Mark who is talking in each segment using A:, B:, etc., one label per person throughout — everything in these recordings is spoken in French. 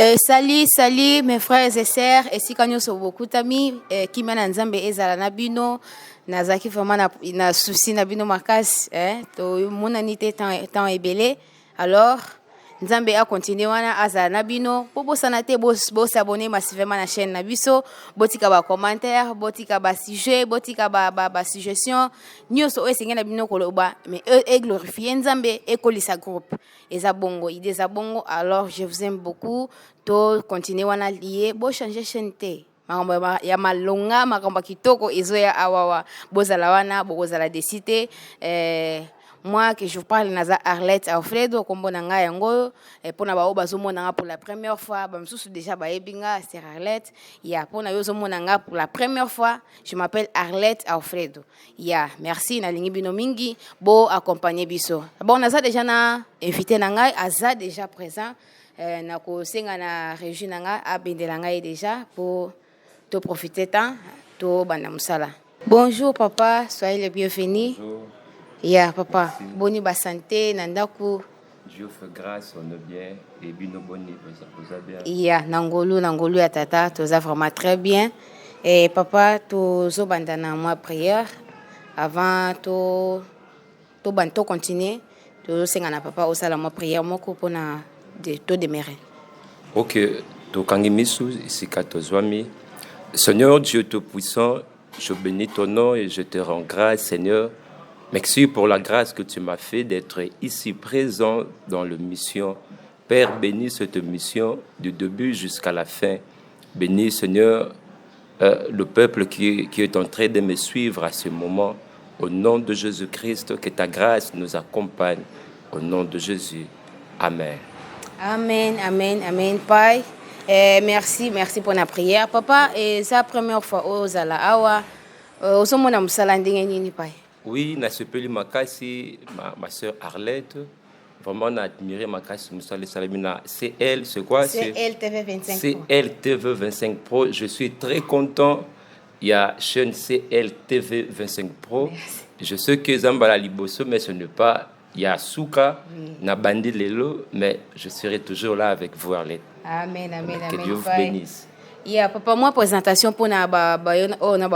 A: Salut mes frères et sœurs, et quand nous sommes beaucoup d'amis, qui mènent ensemble ezala na bino, nazaki vraiment na souci na bino makas, to mon anité tant ebelé, alors Nzambe a continué wana azala na bino, po bosana te bos abonner massivement na chaîne na biso, botika ba commentaire, botika ba sujet, botika ba suggestion, nyonso oyo esengi na bino koloba, mais e glorifier Nzambe e kolisa groupe. Eza bongo, idée bongo, alors je vous aime beaucoup, to continuer wana lié, bo changer chaîne te. Makambo ya malonga, makambo kitoko ezoya awawa, bozala wana, bozala desite, moi que je vous parle naza Arlette Alfredo kombo na nga yango pona ba obazo mona nga pour la première fois ba msusu déjà ba ebinga c'est Arlette ya pona yo zo mona nga pour la première fois je m'appelle Arlette Alfredo ya merci na lingi bino mingi bo accompagner biso bon naza déjà na invité na nga aza déjà présent na ko senga na régie na nga abendela nga déjà pour te profiter tant to bana musala. Bonjour papa, soyez le bienvenu.
B: Bonjour.
A: Yeah, papa. Merci. Boni ba santé, nandaku.
B: Dieu fait grâce, on est bien. Et bino boni, vous avez bien.
A: Yeah, nangolu ya tata, toza vraiment très bien. Et papa, tozo bandana moi prière. Avant to continuer, tozo sengana papa osala moi prière moko pona de to demeurer.
B: Ok, to kangimisu isika tozwami. Seigneur Dieu Tout-Puissant, je bénis ton nom et je te rends grâce, Seigneur. Merci pour la grâce que tu m'as fait d'être ici présent dans la mission. Père, bénis cette mission du début jusqu'à la fin. Bénis, Seigneur, le peuple qui est en train de me suivre à ce moment. Au nom de Jésus-Christ, que ta grâce nous accompagne. Au nom de Jésus. Amen.
A: Amen, amen, amen. Pai, merci pour la prière. Papa, c'est la première fois au Zala Awa. Au mona musala ndenge nini pai?
B: Oui, Nasepeli Makasi, ma soeur Arlette, vraiment on a admiré Makasi Moussale Salamina. C'est elle, c'est quoi?
A: C'est CLTV25 Pro.
B: C'est CLTV25 Pro. Je suis très content. Il y a chaîne CLTV25 Pro. Merci. Je sais que Zambala Liboso, mais ce n'est pas Yasuka, Nabandi Lelo, mais je serai toujours là avec vous, Arlette.
A: Amen, amen,
B: que
A: amen.
B: Dieu vous bénisse.
A: Yeah, papa, moi présentation pour na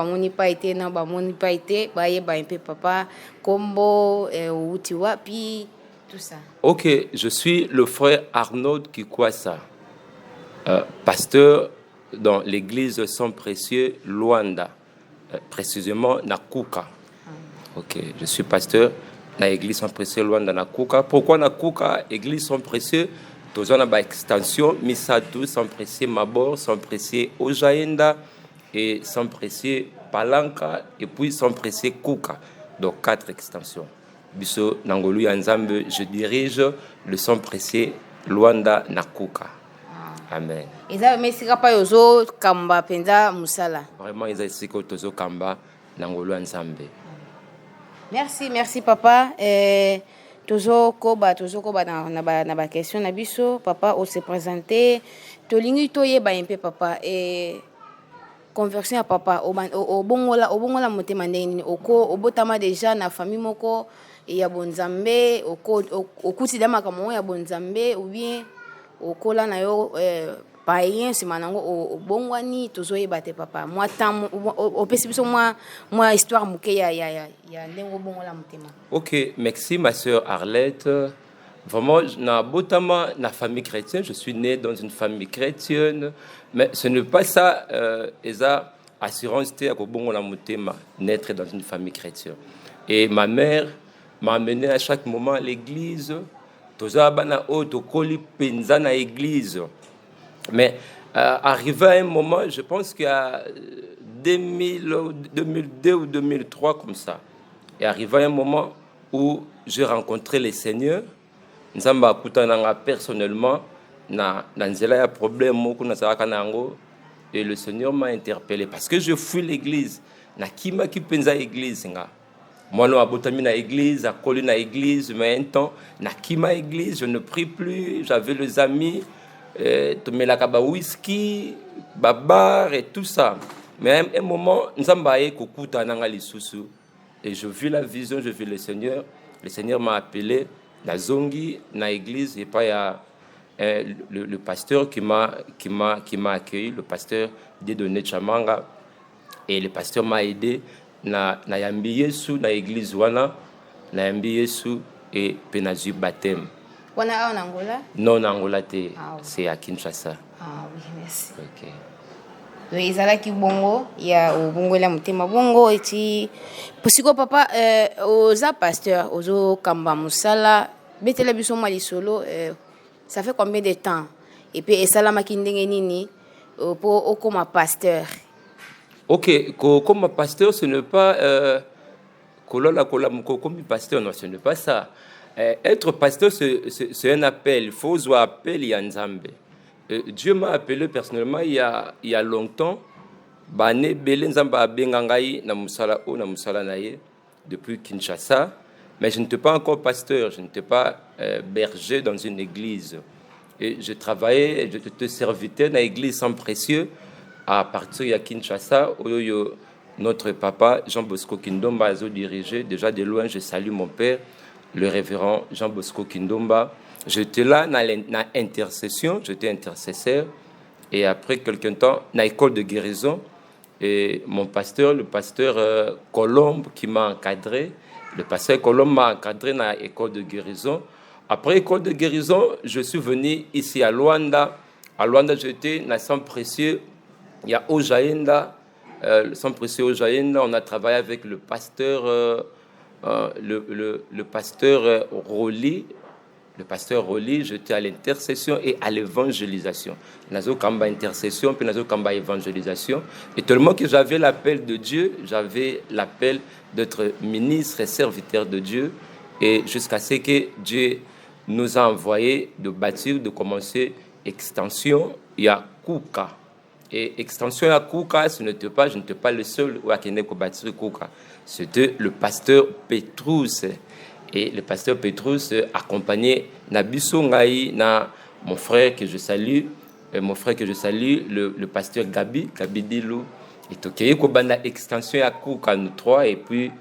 A: moni pas été un peu papa combo utiwa puis tout ça.
B: OK, je suis le frère Arnaud Kikwasa, pasteur dans l'église Saint Précieux Luanda, précisément Nakuka. OK, je suis pasteur dans l'église Saint Précieux Luanda Nakuka. Pourquoi Nakuka, église Saint Précieux? Tous on a une extension, Misatu, sans précieux Mabor, sans précieux Ojaenda et sans précieux Palanka et puis sans précieux Kuka. Donc 4 extensions. Biso Nangolu Yanzambe, je dirige le sans précieux Luanda Nakuka. Amen.
A: Et ça, mais c'est pas yozo kamba penda musala.
B: Vraiment, ils ont que tozo kamba Nangolu Yanzambe.
A: Merci papa. Toujours koba na ba question na biso papa on se présenter to lingi to yeba un peu papa et conversion à papa au bongola motema ndeni oko obotama déjà na famille moko ya bonzambe okuti dama kamo ya bonzambe ou bien okola na yo païen simanango obongwani tozoyeba te papa moi tant opesi biso moi histoire muke ya ndengo bongola motema.
B: OK, merci ma sœur Arlette. Vraiment na botama na famille chrétienne, je suis né dans une famille chrétienne, mais ce n'est pas ça eza assurance te ko bongola motema naître dans une famille chrétienne. Et ma mère m'a amené à chaque moment à l'église. Toza bana o to koli penza na église. Mais arrivé à un moment, je pense qu'il y a 2002 ou 2003 comme ça, et arrivé à un moment où j'ai rencontré le Seigneur, Nzamba kutananga personnellement, na nzela ya problème moko na saraka nango, et le Seigneur m'a interpellé parce que je fuis l'église, na kima ki penza église nga. Moi no abotami na église, akoli na église, mais un temps na kima église, je ne prie plus, j'avais les amis tomelaka ba whisky, babar et tout ça. Mais à un moment, nous avons kokuta nanga lisusu et je vis la vision, je vis le Seigneur. Le Seigneur m'a appelé na zongi na église et pas le pasteur qui m'a accueilli, le pasteur Dieudonné Chamanga, et le pasteur m'a aidé na yambi Yesu na église wana na yambi Yesu et penazu baptême.
A: Wana en Angola?
B: Non, en Angola,
A: Ah, oui.
B: c'est à Kinshasa.
A: Ah oui, merci.
B: Ok.
A: Oui, ezalaki bongo ya obongo la mutema bongo eti posiko papa oza pasteur ozo kamba musala betela biso mwa lisolo ça fait combien de temps et puis esalamaki ndenge nini po okoma pasteur?
B: Ok, comme pasteur, ce n'est pas comme pasteur, non, ce n'est pas ça. Être pasteur, c'est un appel. Il faut avoir appel Yanzambe. Dieu m'a appelé personnellement il y a longtemps. Bane Bele Nzamba Bengangai na musala o na musala naye depuis Kinshasa. Mais je n'étais pas encore pasteur, je n'étais pas berger dans une église. Et je travaillais, je te servitais dans l'église sans précieux à partir de Kinshasa, où notre papa Jean Bosco Kindomba a dirigé. Déjà de loin, je salue mon père, le révérend Jean Bosco Kindomba. J'étais là dans l'intercession, j'étais intercesseur. Et après quelque temps, dans l'école de guérison, et mon pasteur, le pasteur Colombe qui m'a encadré, le pasteur Colombe m'a encadré dans l'école de guérison. Après l'école de guérison, je suis venu ici à Luanda. À Luanda, j'étais dans le centre précieux. Il y a Ojaenda, le centre précieux Ojaenda. On a travaillé avec le pasteur, le pasteur Roli. Le pasteur Roli, j'étais à l'intercession et à l'évangélisation. Nazo Kamba intercession, puis Nazo Kamba évangélisation. Et tellement que j'avais l'appel de Dieu, j'avais l'appel d'être ministre et serviteur de Dieu. Et jusqu'à ce que Dieu nous a envoyé de bâtir, de commencer extension, il y a Kouka. Et extension à Kouka, je n'étais pas le seul à bâtir Kouka. C'était le pasteur Petrus. Et le pasteur Petrus accompagné Nabiso Ngai, na mon frère que je salue, le pasteur Gabi Dilou. Et donc il y a une extension à Kouka nous trois et puis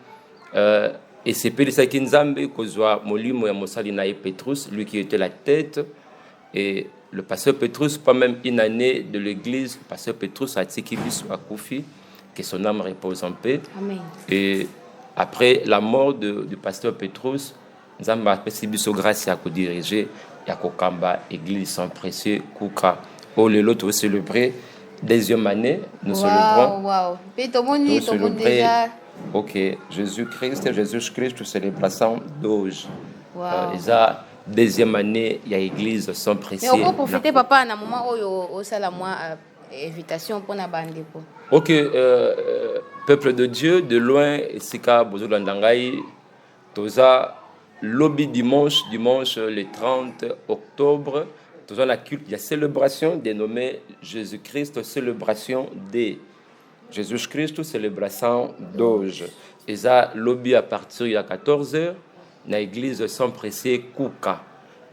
B: et c'est Pélissa Kinzambe kozwa molimo ya mosali na Petrus, lui qui était la tête. Et le pasteur Petrus, pas même une année de l'église, le pasteur Petrus a tiki biso à Koufi, que son âme repose en paix.
A: Amen.
B: Et après la mort du pasteur Petrus, nous avons appelé biso grâce à diriger ya kokamba église sans précieux Kouka. Oh le lot célébrer deuxième année, nous célébrons.
A: Wow. Pe to moni déjà.
B: Ok, Jésus-Christ, célébration d'auge.
A: Wow.
B: Eza deuxième année, il y a l'église sans précieux.
A: Mais on peut profiter papa na moment où ça la moi invitation pour na bande ko.
B: Ok, peuple de Dieu, de loin, Sika Bozolandangai, Toza, lobby dimanche le 30 octobre, Toza la culte, il y a célébration dénommée Jésus-Christ, célébration des Jésus-Christ, célébration d'auge. Et ça, lobby à partir de 14h, dans l'église sans précieux Kouka.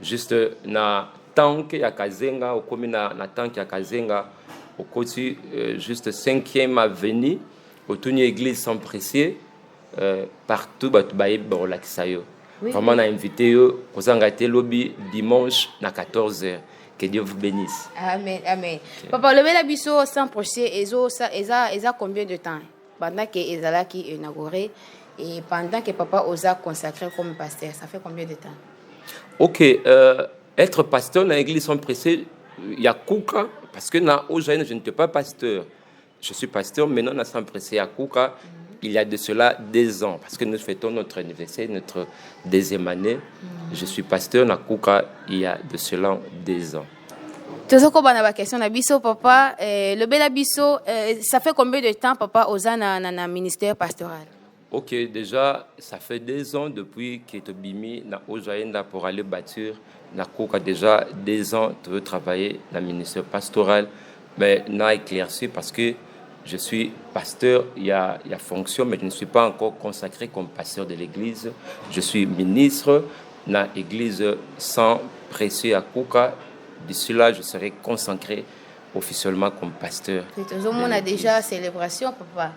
B: Juste na tank ya Kazenga, au commune na tank ya Kazenga, au côté juste 5e avenue, autour de l'église sans précieux, partout, batubaye relaxayo. Vraiment, on a invité eux, aux engagés lobby dimanche à 14h. Que Dieu vous bénisse.
A: Amen, amen. Okay. Papa, le bel biso sans procès, ça combien de temps pendant que Ezala qui est inauguré et pendant que papa osa consacré comme pasteur, ça fait combien de temps? Ok,
B: être pasteur dans l'église sans procès, il y a Kouka, parce que dans Ojaïne, je n'étais pas pasteur. Je suis pasteur, maintenant, dans sans procès à Kouka, il y a de cela 2 ans, parce que nous fêtons notre anniversaire, notre 2e année. Je suis pasteur na Kouka il y a de cela 2 ans.
A: Tozoko bana ba question na biso papa, le bel abiso, ça fait combien de temps papa oza na ministère pastoral?
B: Ok, déjà ça fait 2 ans depuis que tu bimi na Ojaenda pour aller bâtir na Kouka. Déjà 2 ans tu veux travailler dans le ministère pastoral, mais n'a éclairci parce que je suis pasteur, il y a fonction, mais je ne suis pas encore consacré comme pasteur de l'église. Je suis ministre dans l'église sans précieux à Kouka. D'ici là, je serai consacré officiellement comme pasteur.
A: On a déjà célébration, papa.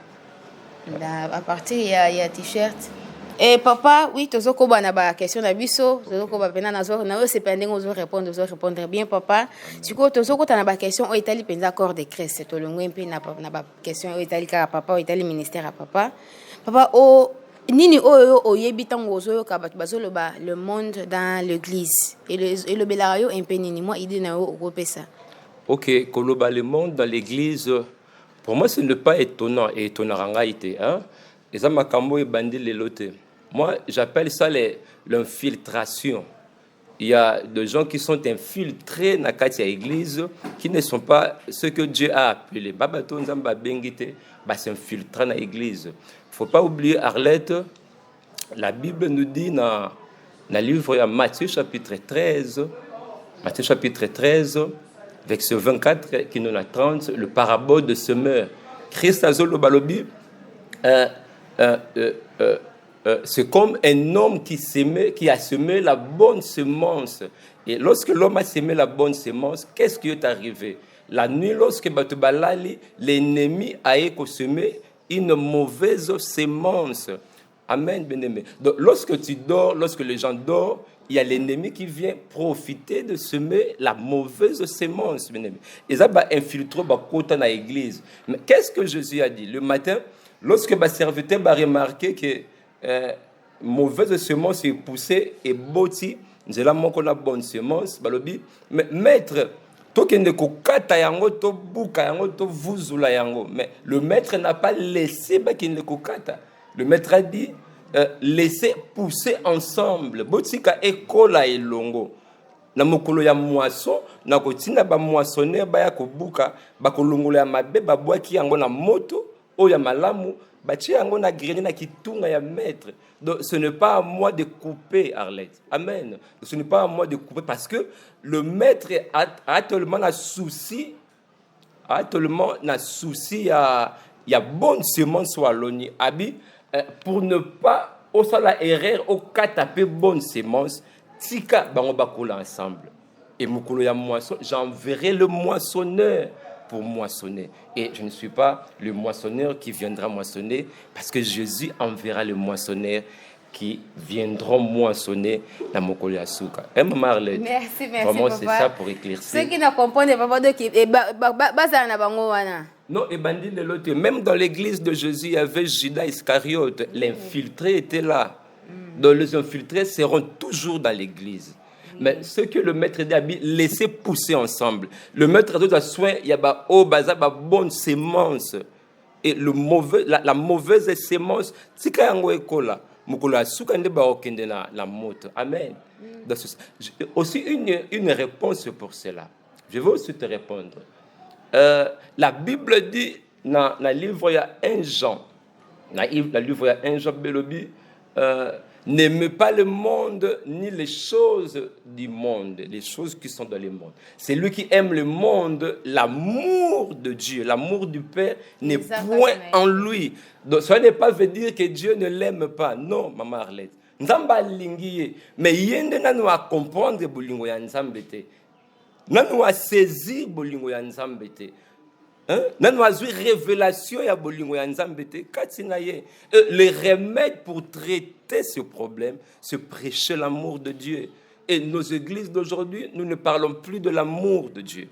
A: À partir, il y a t-shirt. Et papa, oui, tu as une question na biso, tu as pena na zo na se pending ozo répondre bien papa. Tu ko tu as une question au Italie penza corps de Christ, to longo mpe na question au Italie ka papa, au Italie ministère à papa. Papa o nini o yebi tango ozo ka bazolo ba le monde dans l'église et le belayo un peu nini moi idée na o pesa.
B: OK, koloba le monde dans l'église, pour moi ce n'est pas étonnant et étonnant hein. Et ça makambo e bandi lelote. Moi, j'appelle ça l'infiltration. Il y a des gens qui sont infiltrés dans la église, qui ne sont pas ceux que Dieu a appelés. Babato nzamba bengite, ba s'infiltrer dans l'église. Il faut pas oublier Arlette, la Bible nous dit dans le livre de Matthieu chapitre 13, verset 24 qui nous a 30, le parabole de semeur. Christ azolo balobi c'est comme un homme qui a semé la bonne semence. Et lorsque l'homme a semé la bonne semence, qu'est-ce qui est arrivé? La nuit, lorsque Batubalali, l'ennemi a semé une mauvaise semence. Amen, bien-aimé. Donc, lorsque tu dors, lorsque les gens dorment, il y a l'ennemi qui vient profiter de semer la mauvaise semence, bien-aimé. Et ça va infiltrer dans l'église. Mais qu'est-ce que Jésus a dit? Le matin, lorsque le serviteur va remarquer que mauvaise semence est poussée et boti, nous avons la bonne semence, mais maître, mais le maître n'a pas laissé le maître a dit laissez pousser ensemble botika ekola elongo na mokolo ya moisson na kotina ba moissonneur ba ya kobuka ba kolongola ya mabe ba bwaki yango na moto o ya malamu ba tia yango na grenier na kitunga ya maître. Donc ce n'est pas à moi de couper, Arlette. Amen. Ce n'est pas à moi de couper parce que le maître a tellement un souci, il y a bonne semence sur l'oni abi pour ne pas au la erreur au cas taper bonne semence tika bango bakola ensemble et mokolo ya moisson j'enverrai le moissonneur pour moissonner et je ne suis pas le moissonneur qui viendra moissonner parce que Jésus enverra le moissonneur qui viendront moissonner la mokolo ya suka. Marlette.
A: Merci
B: vraiment
A: papa.
B: C'est ça pour éclaircir.
A: Ceux qui ne comprennent pas de qui basa na bango wana.
B: Non, et bandit de l'autre. Même dans l'église de Jésus, il y avait Judas Iscariote. L'infiltré était là. Donc les infiltrés seront toujours dans l'église. Mais ce que le maître dit, laissez pousser ensemble. Le maître a soin, il y a bonne semence. Et la mauvaise semence, c'est quand on est là. Amen. Aussi une réponse pour cela. Je vais aussi te répondre. La Bible dit dans le livre il y a 1 Jean, Belobi, n'aimez pas le monde ni les choses du monde, les choses qui sont dans le monde. C'est lui qui aime le monde, l'amour de Dieu, l'amour du Père n'est point en lui. Donc ça n'est pas veut dire que Dieu ne l'aime pas. Non, maman Arlette. Nzamba lingiye, mais yende nanu a comprendre bolingo ya nzambe te. Nanu a saisir bolingo ya nzambe te. Nanu a eu révélation ya bolingo ya nzambe te. Katina ye. Le remède pour traiter ce problème, c'est prêcher l'amour de Dieu. Et nos églises d'aujourd'hui, nous ne parlons plus de l'amour de Dieu.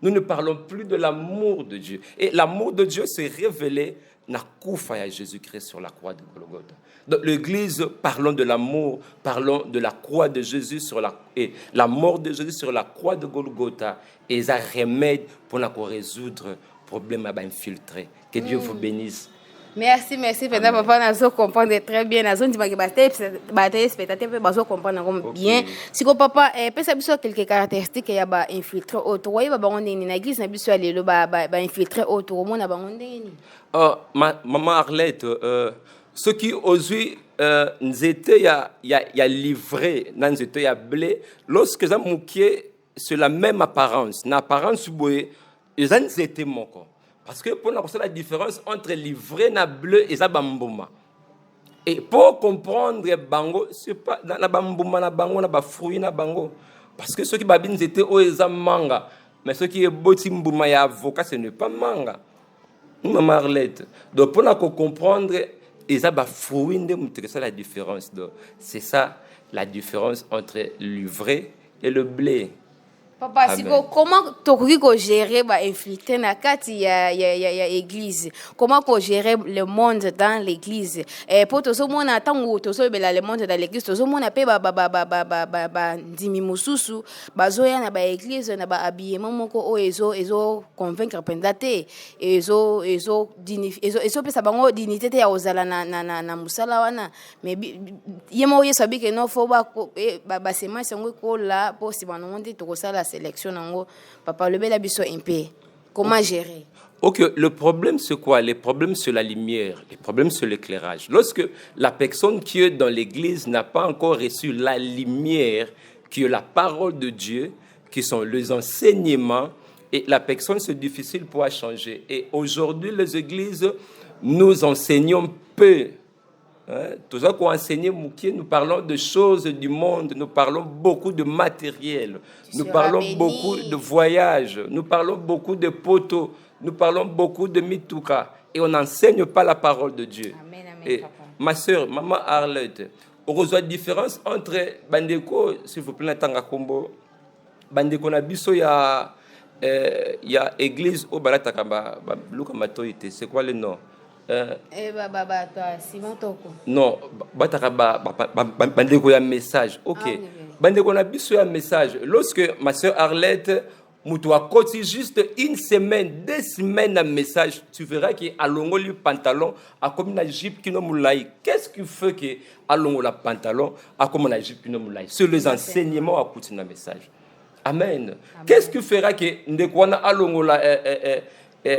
B: Nous ne parlons plus de l'amour de Dieu. Et l'amour de Dieu s'est révélé na koufa ya Jésus-Christ sur la croix de Golgotha. Donc l'église, parlons de l'amour, parlons de la croix de Jésus et la mort de Jésus sur la croix de Golgotha. Et ça remède pour résoudre le problème à infiltrer. Que Dieu vous bénisse.
A: Merci. Pendant papa, nous comprendre très bien. Nous avons dit que spectateur peut comprendre bien. Si le papa peut savoir quelques caractéristiques qu'il y a infiltré autour, il y a une église qui a infiltré autour.
B: Maman Arlette, ceux qui aujourd'hui nous étaient livrés, nous étaient blé, lorsque nous avons sur la même apparence, l'apparence ils étaient mon corps. Parce que pour nous la différence entre livré na bleu et zabamboma. Et pour comprendre bango, c'est pas dans la bamboma na bango na ba fruit na bango. Parce que ceux qui babines étaient au manga, mais ceux qui est boti mbuma ya avocat ce n'est pas manga. Maman Arlette. Donc pour nous comprendre eza ba fruit nde mutu ça la différence. Donc c'est ça la différence entre le vrai et le blé.
A: Papa, comment tu gérer l'infiltré na kati ya église? Comment tu gérer le monde dans l'église? Pour tout ce monde attend tout ce le monde dans l'église, tout ce monde appelle ndimi mususu, bazoya na ba église na ba habillement moko o ezo convaincre pendate, ezo pesa bango dignité ya ozala na musala wana. Mais yemo yesabi que non faut ba semence ngo ko la pour si banonde to sala sélection nango papa le bel abisso un peu comment gérer.
B: Ok, le problème c'est quoi? Le problème c'est la lumière, le problème c'est l'éclairage. Lorsque la personne qui est dans l'église n'a pas encore reçu la lumière qui est la parole de Dieu, qui sont les enseignements, et la personne c'est difficile pour changer. Et aujourd'hui les églises nous enseignons peu. Tout ça qu'on enseigne, nous parlons de choses du monde, nous parlons beaucoup de matériel, nous parlons beaucoup de voyages, nous parlons beaucoup de poteaux, nous parlons beaucoup de mitouka, et on n'enseigne pas la parole de Dieu.
A: Amen,
B: Et
A: papa.
B: ma soeur, maman Arlette, on reçoit la différence entre Bandeko, s'il vous plaît, Tanga Kombo, Bandeko Nabiso, il y a église au Balatakamba, Lukamatoite, c'est quoi le nom? Non, bandeko ya message. Ok. Bandeko na biso ya message. Lorsque ma soeur Arlette, mutu akoti juste une semaine, 2 semaines à message, tu verras qu'il a longo le pantalon, a comme na jupe qui no moulai. Qu'est-ce qui fait que a longo la pantalon, a comme na jupe qui no moulai? C'est les enseignements à côté na message. Amen. Qu'est-ce qui fera que ndekwana a longo la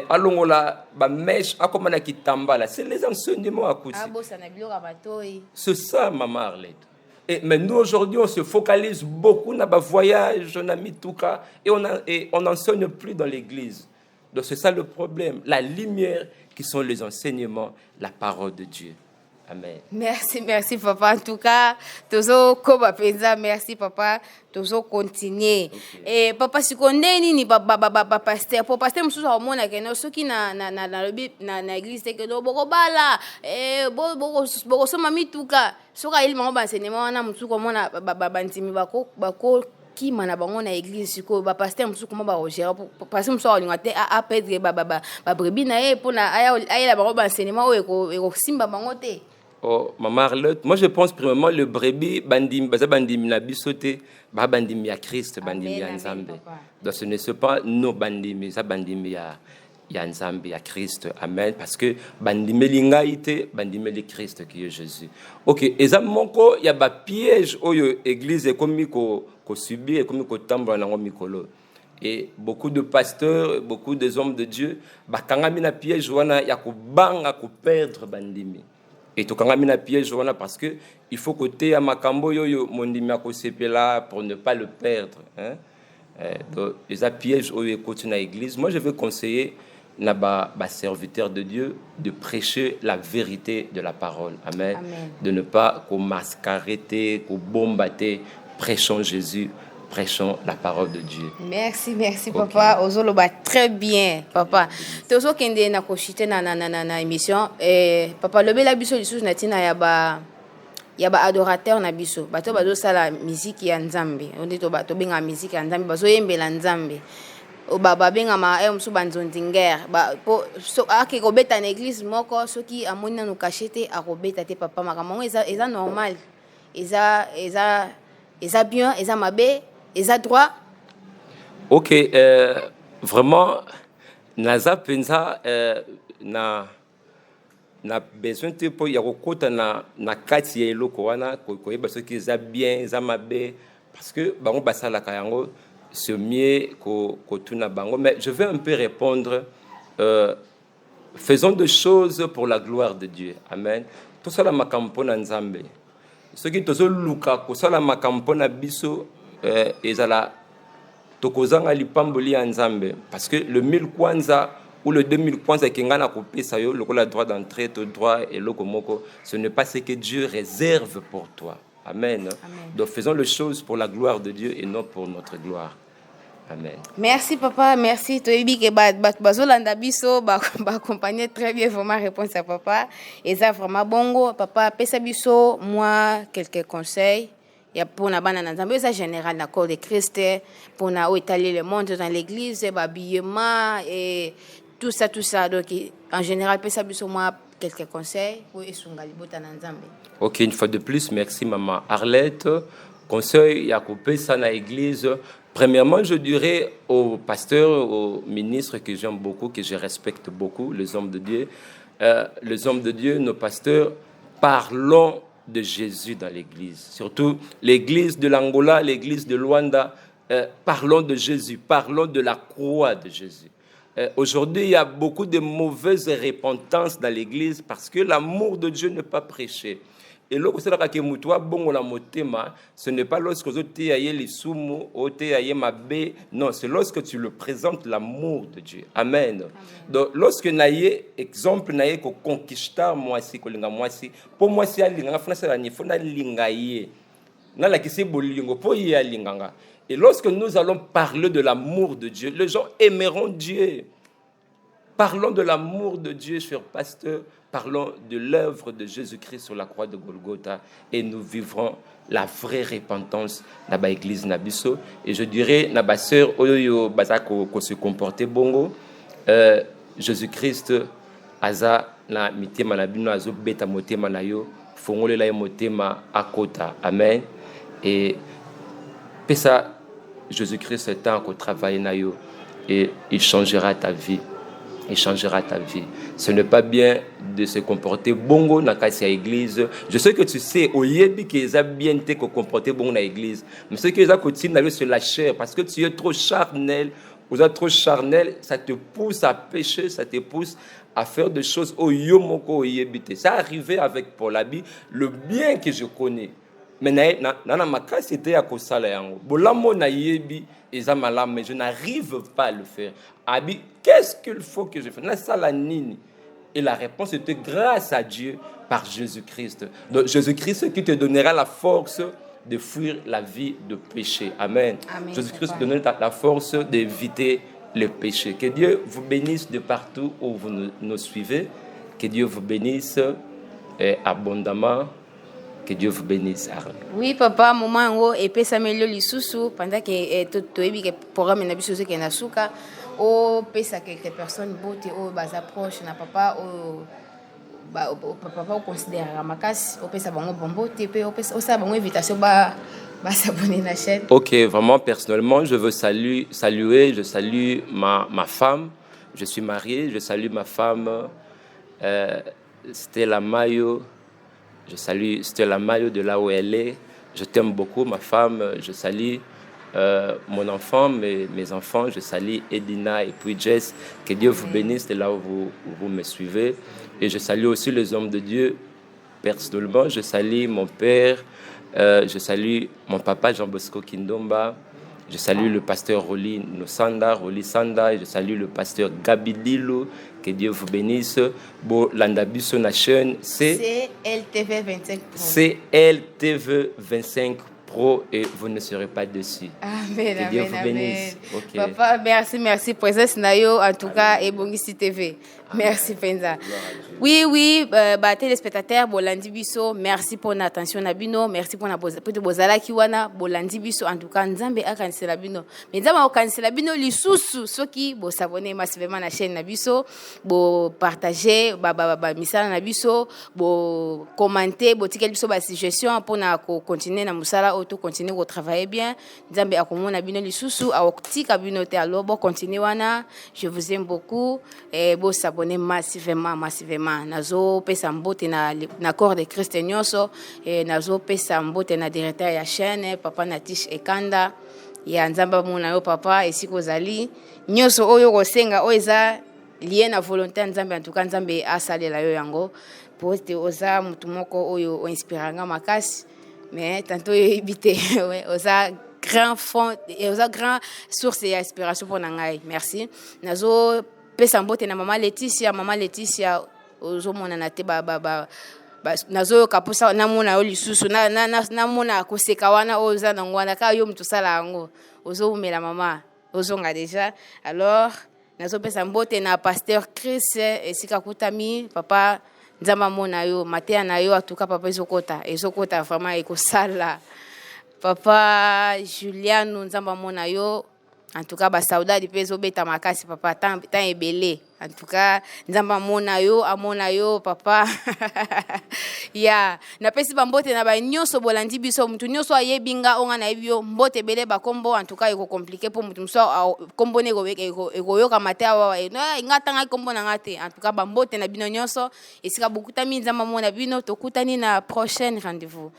B: alongola ba mèche akomana kitambala, c'est les enseignements à côté. C'est ça maman Arlette. Mais nous aujourd'hui on se focalise beaucoup dans ba voyage, on a mis tout cas et on n'enseigne plus dans l'église. Donc c'est ça le problème, la lumière qui sont les enseignements, la parole de Dieu. Amen.
A: Merci papa. En tout cas, tozo koba penza, merci papa. Tozo continuer. Okay. Et papa si kondeni ni pasteur. Pour pasteur mususu amona ke no soki na église te ke do boko bala boko soma mituka. Soka ili mango ba enseignement na mususu komona bantimi bako qui mana bango na église siko ba pasteur mususu comment ba gérer pasteur mususu alinga te a perdre ba brebis na e pour na aya bango ba enseignement o eko simba bango te.
B: Oh, maman Arlette, moi je pense premièrement le brebis bandim na bisoté ba bandim ya Christ bandim ya Nzambe. Donc ce ne sont pas nos bandim, ça bandim ya Nzambe ya Christ. Amen, parce que bandim lingaite bandim le Christ qui est Jésus. OK, eza moko ya ba piège oyo église comme ko subir et comme ko tambra na mikolo. Et beaucoup de pasteurs, beaucoup des hommes de Dieu bakangami na piège wana ya ko banga ko perdre bandimi. Et tout quand mina piège parce que il faut côté à makambo yo mondimi akosepela pour ne pas le perdre, hein. Donc les pièges au côté na église, moi je veux conseiller na ba serviteur de Dieu de prêcher la vérité de la parole. Amen. Amen. De ne pas qu'on mascareter, qu'on bombater, prêchons Jésus. Prêchons la parole de Dieu.
A: Merci papa. Okay. Ozolo ba très bien papa. Tozo kende na koshite na émission papa lobe la biso lisusu na tina ya ba adorateur na biso. Bato bazo sala musique ya Nzambe. On dit to bato benga musique ya Nzambe bazo yembela Nzambe. O baba benga ma msu banzondinger ba po so ake kobeta na église moko soki amoni na kachete akobeta te papa makambo eza normal. Eza bien, eza mabe. Et ça droit?
B: Ok, vraiment, naza penza na besoin de pour yakota na kati ya eloko wana ko yeba soki eza bien, eza mabe parce que bango basala kayango c'est mieux ko tuna bango. Mais je vais un peu répondre. Faisons des choses pour la gloire de Dieu. Amen. Tout ça la makampo na Nzambe. Ce qui tozo luka ko sala makampo na biso ezala tokozanga lipamboli ya Nzambe parce que le 1000 kwanza ou le 2000 kwanza kengana kopesa yo lokola droit d'entrée to droit et lokomoko, ce n'est pas ce que Dieu réserve pour toi. Amen. Amen. Donc faisons les choses pour la gloire de Dieu et non pour notre gloire. Amen.
A: Merci papa, merci. Toyebi ke bazolanda biso accompagner très bien vraiment réponse à papa. Et ça vraiment bongo papa pesa biso moi quelques conseils. Il y a pour na bana na Nzambe ça général na corps de Christ pour na étaler le monde dans l'église habillement et tout ça donc en général pesa biso moi quelques conseils pour esunga libota na Nzambe.
B: OK, une fois de plus, merci maman Arlette. Conseil ya coupé ça na église. Premièrement, je dirais aux pasteurs, aux ministres que j'aime beaucoup, que je respecte beaucoup, les hommes de Dieu, nos pasteurs, parlons de Jésus dans l'église. Surtout l'église de l'Angola, l'église de Luanda, parlons de Jésus, parlons de la croix de Jésus. Aujourd'hui, il y a beaucoup de mauvaises repentances dans l'église parce que l'amour de Dieu n'est pas prêché. Et là, ce n'est pas lorsque tu non, c'est lorsque tu le présentes l'amour de Dieu. Amen. Donc, lorsque naïe exemple naïe ko conquista moi si kolinga moi si pour moi si alinga français la nifona lingaye na la kisi bolingo po y alinganga. Et lorsque nous allons parler de l'amour de Dieu, les gens aimeront Dieu. Parlons de l'amour de Dieu, cher pasteur. Parlons de l'œuvre de Jésus-Christ sur la croix de Golgotha et nous vivrons la vraie repentance dans l'église Nabiso. Et je dirais, na ba sœur oyo bazako ko se comporter bongo, Jésus-Christ aza na mitema na bino azo beta motema na yo, fongolela yo motema akota. Amen. Et pesa Jésus-Christ est temps qu'on travaille na yo et il changera ta vie. Il changera ta vie. Ce n'est pas bien de se comporter bongo dans l'église. Je sais que tu sais, au yebi que ça bien te comporter bongo dans l'église. Mais ce que ça continue d'aller sur la chair parce que tu es trop charnel. Vous êtes trop charnel, ça te pousse à pécher, ça te pousse à faire des choses au yomoko au yebi. Ça arrivait avec Paul Abi, le bien que je connais. Mais na makas c'était à kosala yango. Bolamo na yebi ezamala mais je n'arrive pas à le faire. Abi, qu'est-ce qu'il faut que je fasse? Na sala nini? Et la réponse était grâce à Dieu par Jésus-Christ. Donc Jésus-Christ qui te donnera la force de fuir la vie de péché. Amen.
A: Amen.
B: Jésus-Christ te donnera la force d'éviter le péché. Que Dieu vous bénisse de partout où vous nous suivez. Que Dieu vous bénisse abondamment. Que Dieu vous bénisse.
A: Oui, papa, maman, et puis ça me le lisusu pendant que tu es que programme na biso que na suka o pesa quelques personnes bote o bas approche na papa o papa o considère makasi o pesa bango bombo te pe o pesa o sa bango invitation ba s'abonner na chaîne.
B: OK, vraiment personnellement, je veux saluer, je salue ma femme. Je suis marié, je salue ma femme Stella Mayo. Je salue Stella Mayo de là où elle est. Je t'aime beaucoup, ma femme. Je salue mon enfant, mes enfants. Je salue Edina et puis Jess. Que Dieu vous bénisse de là où vous me suivez. Et je salue aussi les hommes de Dieu. Personnellement, je salue mon père. Je salue mon papa Jean-Bosco Kindomba. Je salue le pasteur Roli Sanda. Je salue le pasteur Gabi Dilo. Que Dieu vous bénisse. Bo landabiso na chaîne c'est
A: CLTV 25 Pro.
B: CLTV 25 Pro et vous ne serez pas déçus.
A: Amen.
B: Que Dieu vous bénisse.
A: Okay. Papa, merci présence nayo en tout cas et Bongisi TV. Merci Penza. Oui, téléspectateurs, bolandi biso, merci pour l'attention nabino, merci pour bozala kiwana, bolandi biso en tout cas Nzambe akanisela bino. Mais Nzambe akanisela bino lisusu soki bo s'abonner massivement na chaîne nabiso, bo partager misala nabiso, bo commenter, bo tikel biso ba suggestion pour na continuer na musala auto continuer ko travailler bien. Nzambe akomona bino lisusu aotika bino te alors bo continuer wana. Je vous aime beaucoup et bo s'abonner massivement. Nazo pesa mbote na corps de Christ nyonso et nazo pesa mbote na directeur ya chaîne papa Natish Ekanda ya Nzamba mona yo papa esiko zali nyonso oyo kosenga oza lié na volonté Nzambe en tout cas Nzambe asalela yo yango poste oza mutu moko oyo inspiranga makasi mais tantôt éviter oza grand fond oza grand source d'inspiration pour nangai merci nazo pesa mbote na maman Laetitia ozomona na te nazo kapusa namona yo lisusu namona koseka wana oza na ngwana ka yo mtu sala yango ozomela mama ozonga déjà. Alors nazopesa mbote na pasteur Chris esika kutami papa nzamba mona yo matea na yo atuka papa ezokota vraiment ekosala papa Juliano nzamba mona yo en tout cas ba saudade pe ezobeta makasi papa tant ebele en tout cas nzamba mona yo papa ya napesi bambote na ba nyonso bolandi biso mutu nyonso ayebinga onga na ebio mbote bele bakombo en tout cas eko compliqué pour mutu so kombo ne eko yoka matea wa ngatanga kombo na ngate en tout cas bambote na bino nyonso esika bokutami nzamba mona bino tokutani na prochaine rendez-vous.